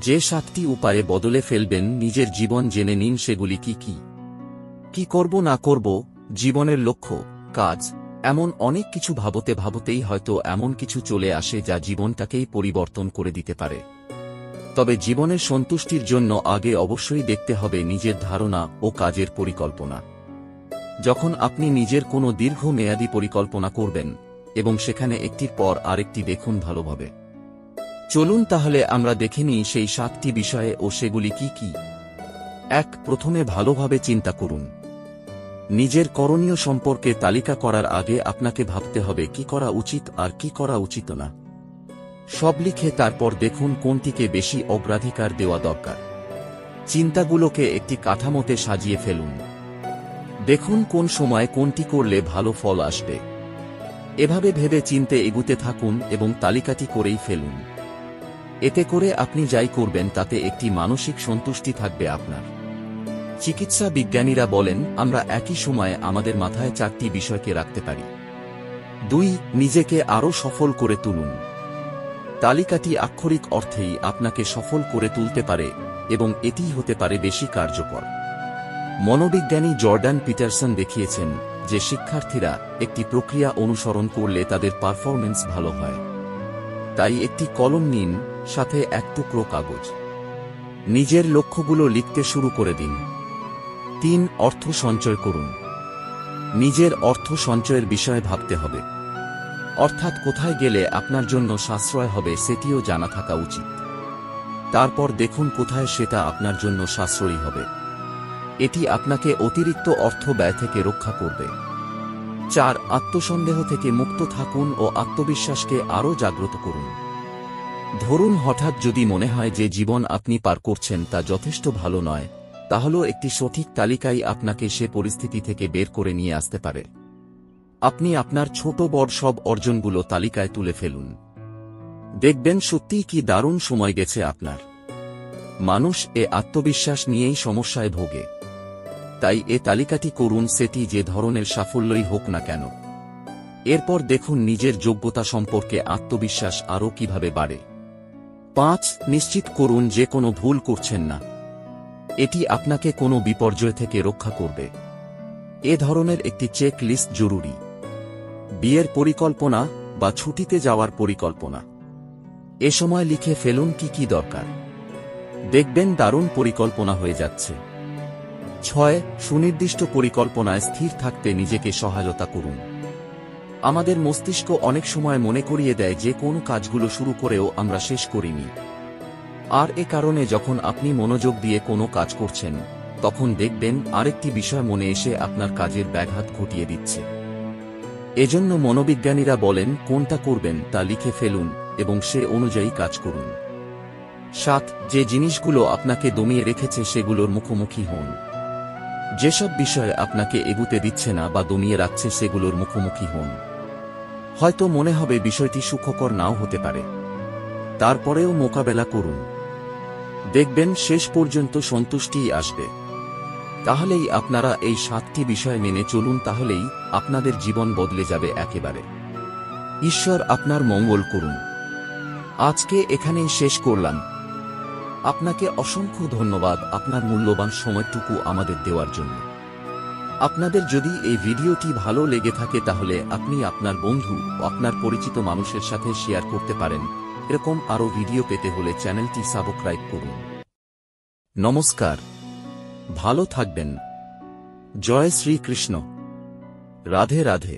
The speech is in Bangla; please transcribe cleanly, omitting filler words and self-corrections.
যে 7টি উপায়ে বদলে ফেলবেন নিজের জীবন জেনে নিন সেগুলি কি কি। কি করব না করব, জীবনের লক্ষ্য, কাজ, এমন অনেক কিছু ভাবতে ভাবতেই হয়তো এমন কিছু চলে আসে যা জীবনটাকেই পরিবর্তন করে দিতে পারে। তবে জীবনের সন্তুষ্টির জন্য আগে অবশ্যই দেখতে হবে নিজের ধারণা ও কাজের পরিকল্পনা। যখন আপনি নিজের কোনো দীর্ঘমেয়াদী পরিকল্পনা করবেন এবং সেখানে একটির পর আরেকটি দেখুন ভালোভাবে। চলুন তাহলে আমরা দেখে নিই সেই 7টি বিষয়ে ও সেগুলি কি কি। প্রথমে ভালোভাবে চিন্তা করুন। নিজের করণীয় সম্পর্কে তালিকা করার আগে আপনাকে ভাবতে হবে কি করা উচিত আর কি করা উচিত না। সব লিখে তারপর দেখুন কোনটিকে বেশি অগ্রাধিকার দেওয়া দরকার। চিন্তাগুলোকে একটি কাঠামোতে সাজিয়ে ফেলুন। দেখুন কোন সময় কোনটি করলে ভালো ফল আসবে। এভাবে ভেবে চিন্তে এগুতে থাকুন এবং তালিকাটি করেই ফেলুন। এতে করে আপনি যাই করবেন তাতে একটি মানসিক সন্তুষ্টি থাকবে আপনার। চিকিৎসা বিজ্ঞানীরা বলেন আমরা একই সময়ে আমাদের মাথায় 4টি বিষয়কে রাখতে পারি। 2. নিজেকে আরও সফল করে তুলুন। তালিকাটি আক্ষরিক অর্থেই আপনাকে সফল করে তুলতে পারে এবং এটিই হতে পারে বেশি কার্যকর। মনোবিজ্ঞানী জর্ডান পিটারসন দেখিয়েছেন যে শিক্ষার্থীরা একটি প্রক্রিয়া অনুসরণ করলে তাদের পারফরম্যান্স ভালো হয়। তাই একটি কলম নিন, সাথে এক টুকরো কাগজ। নিজের লক্ষ্যগুলো লিখতে শুরু করে দিন। 3. অর্থ সঞ্চয় করুন। নিজের অর্থ সঞ্চয়ের বিষয়ে ভাবতে হবে। অর্থাৎ কোথায় গেলে আপনার জন্য সাশ্রয় হবে সেটিও জানা থাকা উচিত। তারপর দেখুন কোথায় সেটা আপনার জন্য সাশ্রয়ী হবে। এটি আপনাকে অতিরিক্ত অর্থ ব্যয় থেকে রক্ষা করবে। 4. আত্মসন্দেহ থেকে মুক্ত থাকুন ও আত্মবিশ্বাসকে আরও জাগ্রত করুন। ধরুন হঠাৎ যদি মনে হয় যে জীবন আপনি পার করছেন তা যথেষ্ট ভালো নয়, তাহলে একটি সঠিক তালিকাই আপনাকে সে পরিস্থিতি থেকে বের করে নিয়ে আসতে পারে। আপনি আপনার ছোট বড় সব অর্জনগুলো তালিকায় তুলে ফেলুন। দেখবেন সত্যিই কি দারুণ সময় গেছে আপনার। মানুষ আত্মবিশ্বাস নিয়েই সমস্যায় ভোগে। তাই তালিকাটি করুন, সেটি যে ধরনের সাফল্যই হোক না কেন। এরপর দেখুন নিজের যোগ্যতা সম্পর্কে আত্মবিশ্বাস আরও কিভাবে বাড়ে। 5. নিশ্চিত করুন যে কোনো ভুল করছেন না। এটি আপনাকে কোনো বিপর্যয় থেকে রক্ষা করবে। এ ধরনের একটি চেক লিস্ট জরুরি। বিয়ের পরিকল্পনা বা ছুটিতে যাওয়ার পরিকল্পনা। এ সময় লিখে ফেলুন কি কি দরকার। দেখবেন দারুণ পরিকল্পনা হয়ে যাচ্ছে। 6. সুনির্দিষ্ট পরিকল্পনায় স্থির থাকতে নিজেকে সহায়তা করুন। আমাদের মস্তিষ্ক অনেক সময় মনে করিয়ে দেয় যে কোন কাজগুলো শুরু করেও আমরা শেষ করিনি। আর এ কারণে যখন আপনি মনোযোগ দিয়ে কোনো কাজ করছেন, তখন দেখবেন আরেকটি বিষয় মনে এসে আপনার কাজের ব্যাঘাত ঘটিয়ে দিচ্ছে। এজন্য মনোবিজ্ঞানীরা বলেন কোনটা করবেন তা লিখে ফেলুন এবং সে অনুযায়ী কাজ করুন। 7. যে জিনিসগুলো আপনাকে দমিয়ে রেখেছে সেগুলোর মুখোমুখি হন। যেসব বিষয় আপনাকে এগুতে দিচ্ছে না বা দমিয়ে রাখছে সেগুলোর মুখোমুখি হন। হয়তো মনে হবে বিষয়টি সুখকর নাও হতে পারে, তারপরেও মোকাবেলা করুন। দেখবেন শেষ পর্যন্ত সন্তুষ্টিই আসবে। তাহলেই আপনারা এই 7টি বিষয় মেনে চলুন, তাহলেই আপনাদের জীবন বদলে যাবে একেবারে। ঈশ্বর আপনার মঙ্গল করুন। আজকে এখানেই শেষ করলাম। আপনাকে অসংখ্য ধন্যবাদ আপনার মূল্যবান সময়টুকু আমাদের দেওয়ার জন্য। আপনাদের যদি এই ভিডিওটি ভালো লেগে থাকে তাহলে আপনি আপনার বন্ধু ও আপনার পরিচিত মানুষের সাথে শেয়ার করতে পারেন। এরকম আরও ভিডিও পেতে হলে চ্যানেলটি সাবস্ক্রাইব করুন। নমস্কার, ভালো থাকবেন। জয় শ্রী কৃষ্ণ। রাধে রাধে।